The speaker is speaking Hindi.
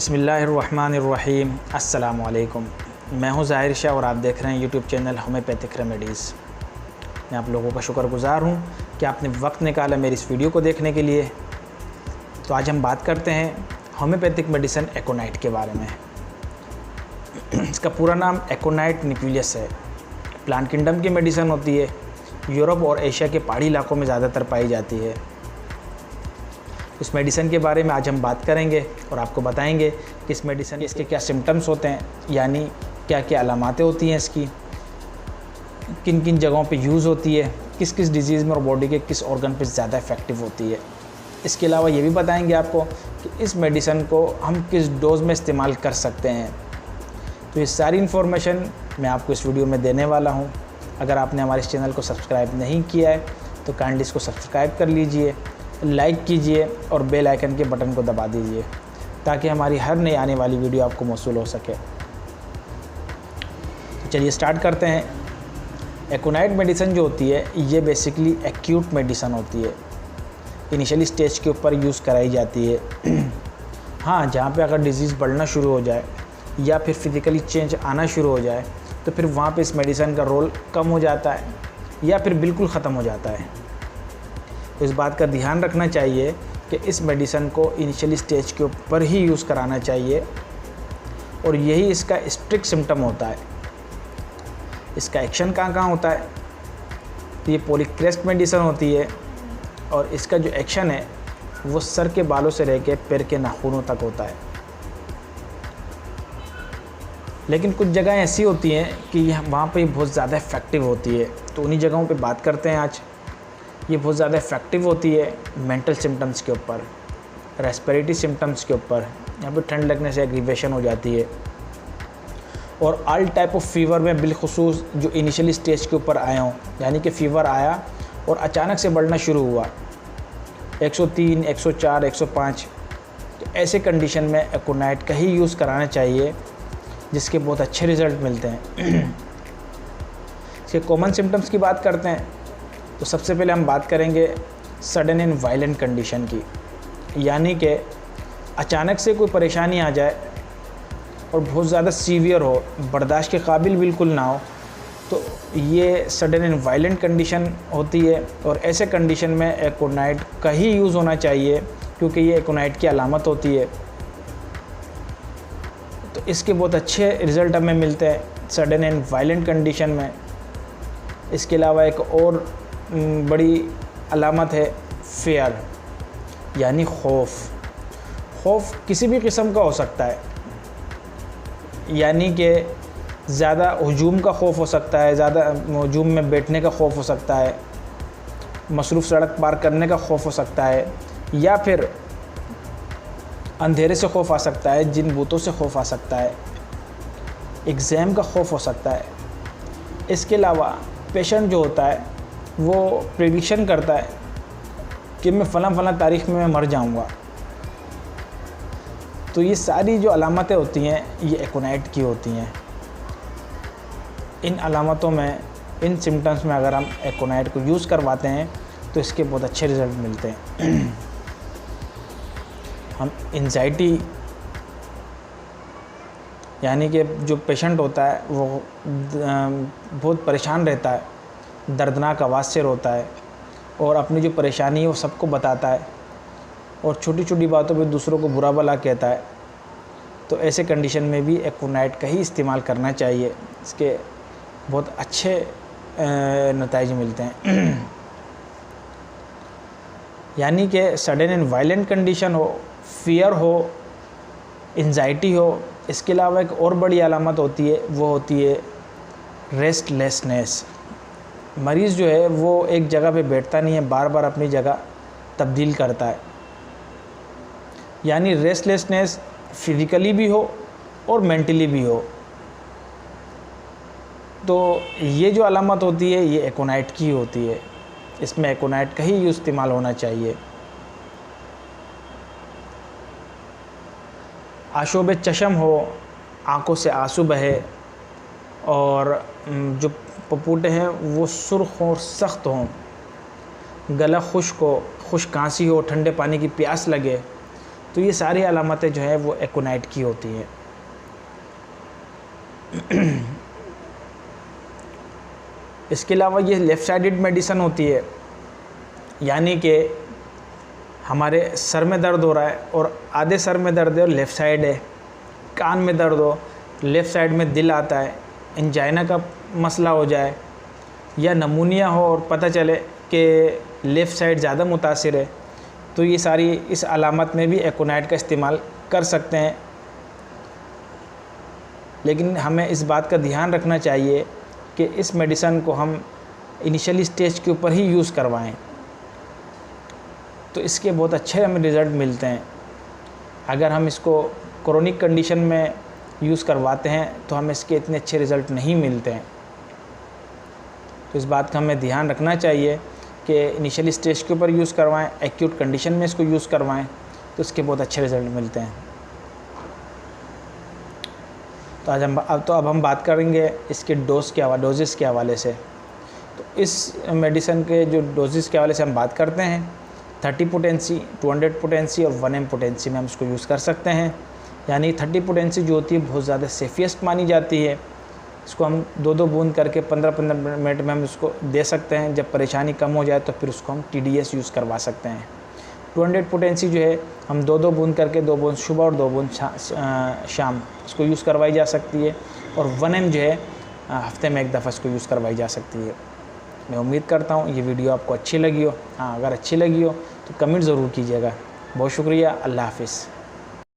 बिस्मिल्लाहिर्रहमानिर्रहीम। अस्सलामु अलैकुम। मैं हूं ज़ाहिर शाह और आप देख रहे हैं यूट्यूब चैनल होम्योपैथिक रेमेडीज़। मैं आप लोगों का शुक्रगुज़ार हूं कि आपने वक्त निकाला मेरी इस वीडियो को देखने के लिए। तो आज हम बात करते हैं होम्योपैथिक मेडिसिन एकोनाइट के बारे में। इसका पूरा नाम एकोनाइट निक्यूलियस है। प्लांट किंगडम की मेडिसिन होती है। यूरोप और एशिया के पहाड़ी इलाकों में ज़्यादातर पाई जाती है। इस मेडिसिन के बारे में आज हम बात करेंगे और आपको बताएंगे कि इस मेडिसिन के इसके क्या सिम्टम्स होते हैं, यानी क्या क्या अलामातें होती हैं इसकी, किन किन जगहों पे यूज़ होती है, किस किस डिजीज़ में और बॉडी के किस ऑर्गन पे ज़्यादा इफ़ेक्टिव होती है। इसके अलावा ये भी बताएंगे आपको कि इस मेडिसिन को हम किस डोज में इस्तेमाल कर सकते हैं। तो ये सारी इन्फॉर्मेशन मैं आपको इस वीडियो में देने वाला हूँ। अगर आपने हमारे इस चैनल को सब्सक्राइब नहीं किया है तो काइंडली इसको सब्सक्राइब कर लीजिए, लाइक कीजिए और बेल आइकन के बटन को दबा दीजिए ताकि हमारी हर नई आने वाली वीडियो आपको मौसूल हो सके। तो चलिए स्टार्ट करते हैं। एकोनाइट मेडिसिन जो होती है ये बेसिकली एक्यूट मेडिसिन होती है। इनिशियली स्टेज के ऊपर यूज़ कराई जाती है। हाँ, जहाँ पे अगर डिजीज़ बढ़ना शुरू हो जाए या फिर फिज़िकली चेंज आना शुरू हो जाए तो फिर वहाँ पे इस मेडिसिन का रोल कम हो जाता है या फिर बिल्कुल ख़त्म हो जाता है। तो इस बात का ध्यान रखना चाहिए कि इस मेडिसिन को इनिशियली स्टेज के ऊपर ही यूज़ कराना चाहिए और यही इसका स्ट्रिक्ट सिम्टम होता है। इसका एक्शन कहाँ कहाँ होता है, तो ये पॉलीक्रेस्ट मेडिसिन होती है और इसका जो एक्शन है वो सर के बालों से लेकर पैर के नाखूनों तक होता है। लेकिन कुछ जगह ऐसी होती हैं कि वहाँ पे बहुत ज़्यादा इफ़ेक्टिव होती है, तो उन्हीं जगहों पे बात करते हैं आज। ये बहुत ज़्यादा इफ़ेक्टिव होती है मेंटल सिम्टम्स के ऊपर, रेस्पिरेटरी सिम्टम्स के ऊपर। यहाँ पे ठंड लगने से एग्रीवेशन हो जाती है और ऑल टाइप ऑफ फीवर में बिलखुसूस जो इनिशियली स्टेज के ऊपर आए हों, यानी कि फ़ीवर आया और अचानक से बढ़ना शुरू हुआ 103, 104, 105, तो ऐसे कंडीशन में एकोनाइट का ही यूज़ कराना चाहिए जिसके बहुत अच्छे रिज़ल्ट मिलते हैं। इसके कॉमन सिम्टम्स की बात करते हैं तो सबसे पहले हम बात करेंगे सडन एंड वायलेंट कंडीशन की, यानी कि अचानक से कोई परेशानी आ जाए और बहुत ज़्यादा सीवियर हो, बर्दाश्त के काबिल बिल्कुल ना हो, तो ये सडन एंड वायलेंट कंडीशन होती है। और ऐसे कंडीशन में एकोनाइट का ही यूज़ होना चाहिए क्योंकि ये एकोनाइट की अलामत होती है। तो इसके बहुत अच्छे रिज़ल्ट हमें मिलते हैं सडन एंड वायलेंट कंडीशन में। इसके अलावा एक और बड़ी अलामत है फेयर, यानी खौफ किसी भी किस्म का हो सकता है, यानी कि ज़्यादा हजूम का खौफ हो सकता है, ज़्यादा हजूम में बैठने का खौफ हो सकता है, मसरूफ़ सड़क पार करने का खौफ हो सकता है, या फिर अंधेरे से खौफ आ सकता है, जिन भूतों से खौफ आ सकता है, एग्ज़ाम का खौफ हो सकता है। इसके अलावा पेशेंट जो होता है वो प्रेडिक्शन करता है कि मैं फ़लाँ तारीख़ में मैं मर जाऊंगा। तो ये सारी जो अलामतें होती हैं ये एकोनाइट की होती हैं। इन अलामतों में, इन सिम्टम्स में अगर हम एकोनाइट को यूज़ करवाते हैं तो इसके बहुत अच्छे रिज़ल्ट मिलते हैं। हम एंजाइटी, यानी कि जो पेशेंट होता है वो बहुत परेशान रहता है, दर्दनाक आवाज़ से रोता है और अपनी जो परेशानी है वो सबको बताता है और छोटी छोटी बातों पे दूसरों को बुरा भला कहता है, तो ऐसे कंडीशन में भी एकोनाइट का ही इस्तेमाल करना चाहिए। इसके बहुत अच्छे नतीजे मिलते हैं। यानी कि सडन एंड वायलेंट कंडीशन हो, फियर हो, एंजाइटी हो। इसके अलावा एक और बड़ी अलामत होती है, वो होती है रेस्टलेसनेस। मरीज़ जो है वो एक जगह पे बैठता नहीं है, बार बार अपनी जगह तब्दील करता है। यानी रेस्टलेसनेस फिज़िकली भी हो और मेंटली भी हो। तो ये जो अलामत होती है ये एकोनाइट की होती है। इसमें एकोनाइट का ही इस्तेमाल होना चाहिए। आशोब चशम हो, आँखों से आंसू बहे और जो पपूटे हैं वो सुर्ख और सख्त हों, गला खुश्क हो, खुश्क खांसी हो, ठंडे पानी की प्यास लगे, तो ये सारी अलामतें जो है वो एकोनाइट की होती हैं। इसके अलावा ये लेफ़्ट साइडेड मेडिसिन होती है, यानी कि हमारे सर में दर्द हो रहा है और आधे सर में दर्द है और लेफ़्ट साइड है, कान में दर्द हो, लेफ़्ट साइड में दिल आता है, एंजाइना का मसला हो जाए या नमूनिया हो और पता चले कि लेफ़्ट साइड ज़्यादा मुतासिर है, तो ये सारी इस अलामत में भी एकोनाइट का इस्तेमाल कर सकते हैं। लेकिन हमें इस बात का ध्यान रखना चाहिए कि इस मेडिसिन को हम इनिशियली स्टेज के ऊपर ही यूज़ करवाएं, तो इसके बहुत अच्छे हमें रिज़ल्ट मिलते हैं। अगर हम इसको क्रोनिक कंडीशन में यूज़ करवाते हैं तो हमें इसके इतने अच्छे रिज़ल्ट नहीं मिलते हैं। तो इस बात का हमें ध्यान रखना चाहिए कि इनिशियली स्टेज के ऊपर यूज़ करवाएं, एक्यूट कंडीशन में इसको यूज़ करवाएं, तो इसके बहुत अच्छे रिज़ल्ट मिलते हैं। तो अब हम बात करेंगे इसके डोजेस के हवाले से। तो इस मेडिसिन के जो डोजेस के हवाले से हम बात करते हैं, 30 पोटेंसी, 200 पोटेंसी और 1 m पोटेंसी में हम इसको यूज़ कर सकते हैं। यानी 30 पोटेंसी जो होती है बहुत ज़्यादा सेफिएस्ट मानी जाती है। इसको हम 2-2 बूंद करके 15-15 मिनट में हम इसको दे सकते हैं। जब परेशानी कम हो जाए तो फिर उसको हम TDS यूज़ करवा सकते हैं। 200 पोटेंसी जो है हम 2-2 बूंद करके 2 बूंद सुबह और 2 बूंद शाम इसको यूज़ करवाई जा सकती है। और 1 m जो है हफ्ते में एक दफ़ा इसको यूज़ करवाई जा सकती है। मैं उम्मीद करता हूँ ये वीडियो आपको अच्छी लगी हो। हाँ, अगर अच्छी लगी हो तो कमेंट ज़रूर कीजिएगा। बहुत शुक्रिया। अल्लाह हाफ़िज़।